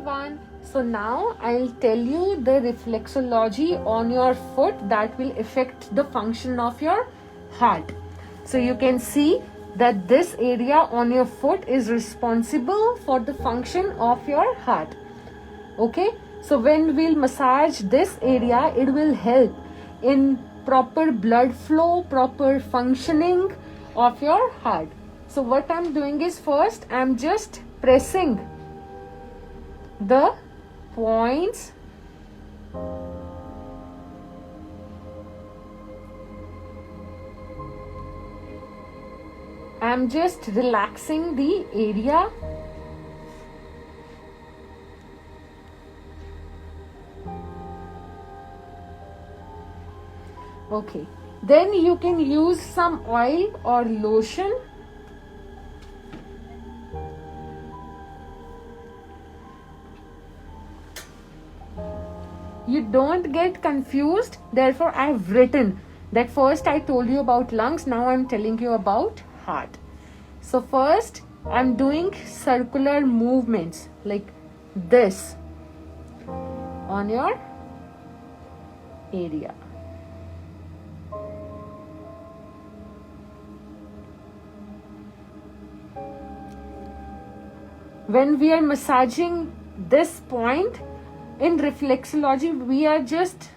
everyone. So now I'll tell you the reflexology on your foot that will affect the function of your heart. So you can see that this area on your foot is responsible for the function of your heart. Okay, so when we'll massage this area, it will help in proper blood flow, proper functioning of your heart. So what I'm doing is, first I'm just pressing the points I'm just relaxing the area. Okay, then you can use some oil or lotion. You don't get confused, therefore I have written that first I told you about lungs, now I'm telling you about heart. So first I'm doing circular movements like this on your area. When we are massaging this point, in reflexology, we are just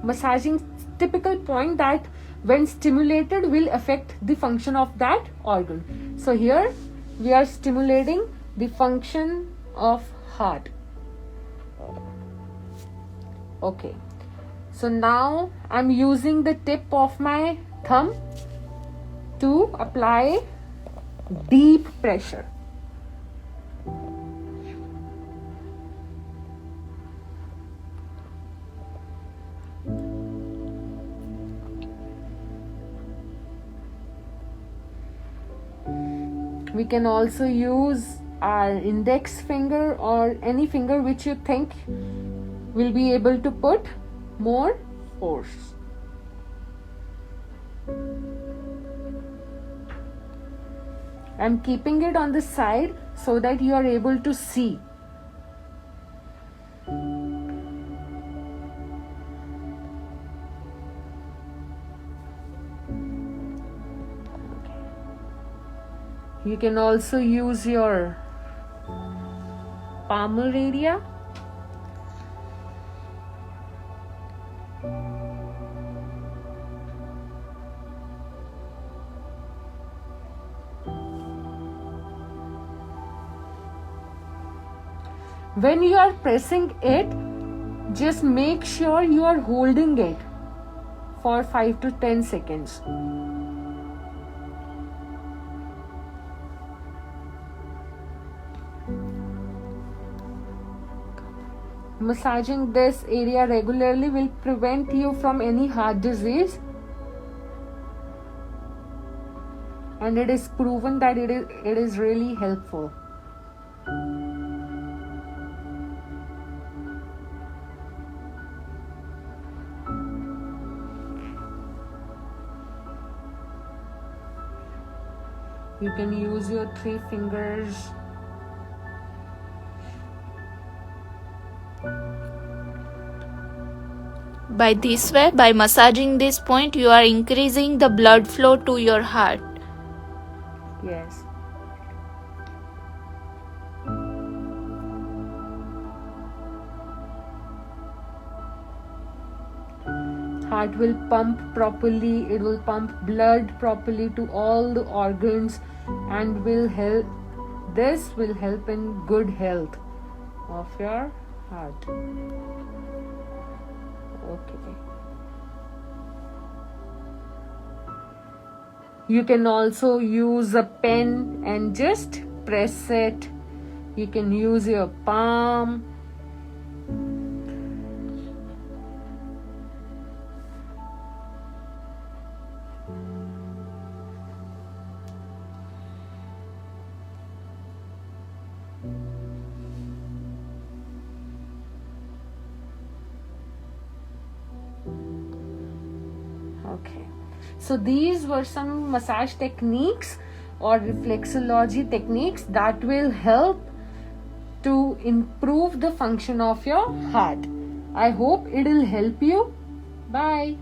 massaging typical point that when stimulated will affect the function of that organ. So here we are stimulating the function of heart. Okay. So now I'm using the tip of my thumb to apply deep pressure. We can also use our index finger or any finger which you think will be able to put more force. I'm keeping it on the side so that you are able to see. You can also use your palmar area. When you are pressing it, just make sure you are holding it for 5 to 10 seconds. Massaging this area regularly will prevent you from any heart disease, and it is proven that it is really helpful. You can use your 3 fingers. By this way, by massaging this point, you are increasing the blood flow to your heart. Yes. Heart will pump properly, it will pump blood properly to all the organs and will help. This will help in good health of your heart. Okay. You can also use a pen and just press it. You can use your palm. Okay, so these were some massage techniques or reflexology techniques that will help to improve the function of your heart. I hope it will help you. Bye.